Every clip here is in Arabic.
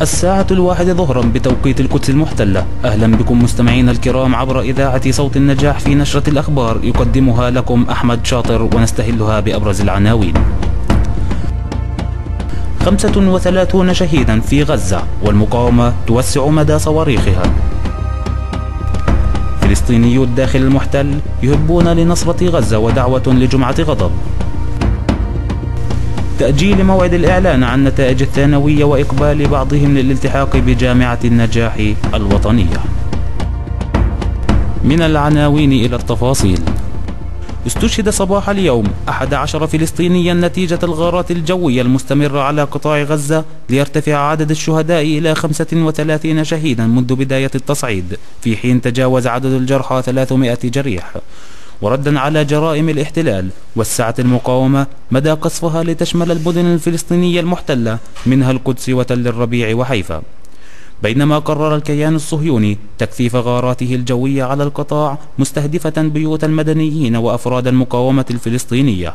1:01 ظهرا بتوقيت القدس المحتلة. أهلا بكم مستمعينا الكرام عبر إذاعة صوت النجاح في نشرة الأخبار، يقدمها لكم أحمد شاطر، ونستهلها بأبرز العناوين. 35 شهيدا في غزة، والمقاومة توسع مدى صواريخها. فلسطينيو الداخل المحتل يهبون لنصرة غزة ودعوة لجمعة غضب. تأجيل موعد الإعلان عن نتائج الثانوية وإقبال بعضهم للالتحاق بجامعة النجاح الوطنية. من العناوين إلى التفاصيل. استشهد صباح اليوم 11 فلسطينيا نتيجة الغارات الجوية المستمرة على قطاع غزة، ليرتفع عدد الشهداء إلى 35 شهيدا منذ بداية التصعيد، في حين تجاوز عدد الجرحى 300 جريح. وردا على جرائم الاحتلال، وسعت المقاومة مدى قصفها لتشمل المدن الفلسطينية المحتلة، منها القدس وتل الربيع وحيفا. بينما قرر الكيان الصهيوني تكثيف غاراته الجوية على القطاع، مستهدفة بيوت المدنيين وأفراد المقاومة الفلسطينية.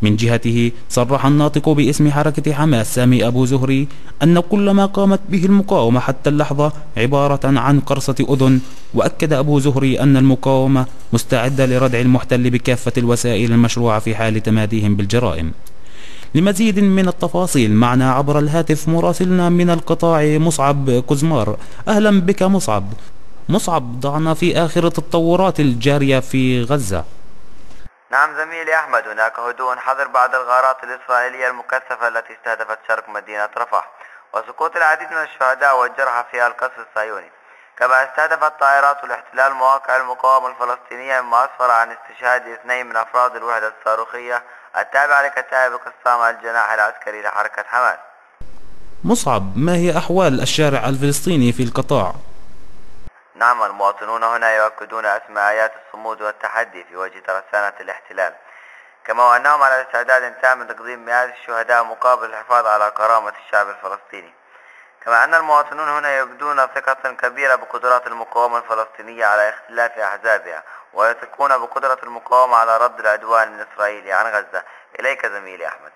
من جهته صرح الناطق باسم حركة حماس سامي أبو زهري أن كل ما قامت به المقاومة حتى اللحظة عبارة عن قرصة أذن. وأكد أبو زهري أن المقاومة مستعدة لردع المحتل بكافة الوسائل المشروعة في حال تماديهم بالجرائم. لمزيد من التفاصيل معنا عبر الهاتف مراسلنا من القطاع مصعب كزمار. أهلا بك مصعب، ضعنا في آخر التطورات الجارية في غزة. نعم زميلي أحمد، هناك هدوء حذر بعد الغارات الإسرائيلية المكثفة التي استهدفت شرق مدينة رفح، وسقوط العديد من الشهداء والجرحى في القصف الصهيوني. كما استهدفت طائرات الاحتلال مواقع المقاومة الفلسطينية، مما أسفر عن استشهاد 2 من أفراد الوحدة الصاروخية التابعة لكتائب قسام الجناح العسكري لحركة حماس. مصعب، ما هي أحوال الشارع الفلسطيني في القطاع؟ نعم، المواطنون هنا يؤكدون أسمى آيات الصمود والتحدي في وجه ترسانة الاحتلال، كما وأنهم على استعداد تام لتقديم مئات الشهداء مقابل الحفاظ على كرامة الشعب الفلسطيني. كما أن المواطنون هنا يبدون ثقة كبيرة بقدرات المقاومة الفلسطينية على اختلاف أحزابها، ويثقون بقدرة المقاومة على رد العدوان الإسرائيلي عن غزة. إليك زميلي أحمد.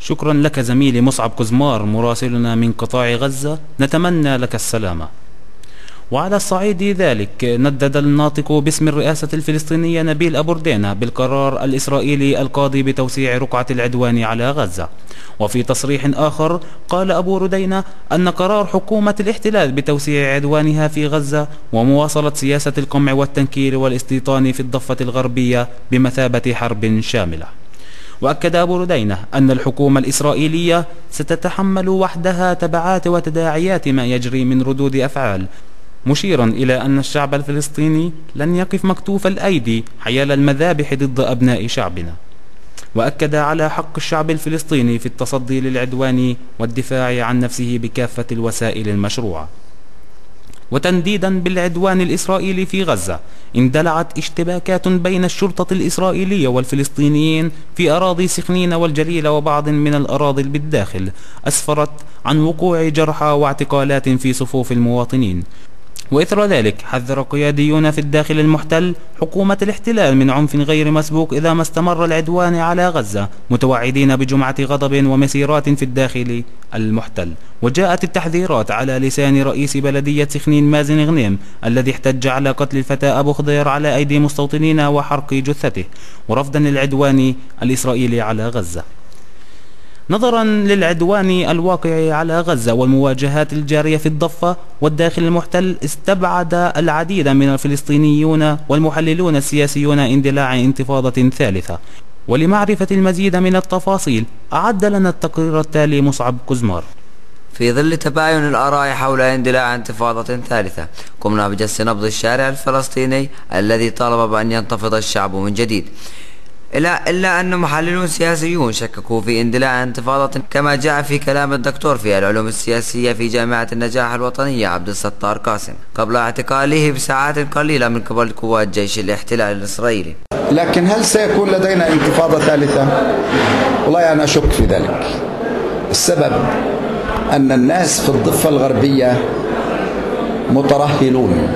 شكرا لك زميلي مصعب كزمار مراسلنا من قطاع غزة، نتمنى لك السلامة. وعلى الصعيد ذلك ندد الناطق باسم الرئاسة الفلسطينية نبيل أبو ردينة بالقرار الإسرائيلي القاضي بتوسيع رقعة العدوان على غزة. وفي تصريح آخر قال أبو ردينة أن قرار حكومة الاحتلال بتوسيع عدوانها في غزة ومواصلة سياسة القمع والتنكيل والاستيطان في الضفة الغربية بمثابة حرب شاملة. وأكد أبو ردينة أن الحكومة الإسرائيلية ستتحمل وحدها تبعات وتداعيات ما يجري من ردود أفعال، مشيرا إلى أن الشعب الفلسطيني لن يقف مكتوف الأيدي حيال المذابح ضد أبناء شعبنا. وأكد على حق الشعب الفلسطيني في التصدي للعدوان والدفاع عن نفسه بكافة الوسائل المشروعة. وتنديدا بالعدوان الإسرائيلي في غزة، اندلعت اشتباكات بين الشرطة الإسرائيلية والفلسطينيين في أراضي سخنين والجليل وبعض من الأراضي بالداخل، أسفرت عن وقوع جرحى واعتقالات في صفوف المواطنين. وإثر ذلك حذر قياديون في الداخل المحتل حكومة الاحتلال من عنف غير مسبوق إذا ما استمر العدوان على غزة، متوعدين بجمعة غضب ومسيرات في الداخل المحتل. وجاءت التحذيرات على لسان رئيس بلدية سخنين مازن غنيم، الذي احتج على قتل الفتى أبو خضير على أيدي مستوطنين وحرق جثته، ورفضا للعدوان الإسرائيلي على غزة. نظرا للعدوان الواقع على غزة والمواجهات الجارية في الضفة والداخل المحتل، استبعد العديد من الفلسطينيون والمحللون السياسيون اندلاع انتفاضة ثالثة. ولمعرفة المزيد من التفاصيل أعد لنا التقرير التالي مصعب كزمار. في ظل تباين الآراء حول اندلاع انتفاضة ثالثة، قمنا بجس نبض الشارع الفلسطيني الذي طالب بأن ينتفض الشعب من جديد، إلا أن محللون سياسيون شككوا في اندلاع انتفاضة، كما جاء في كلام الدكتور في العلوم السياسية في جامعة النجاح الوطنية عبد الستار قاسم قبل اعتقاله بساعات قليلة من قبل قوات جيش الاحتلال الإسرائيلي. لكن هل سيكون لدينا انتفاضة ثالثة؟ والله أنا أشك في ذلك. السبب أن الناس في الضفة الغربية مترهلون،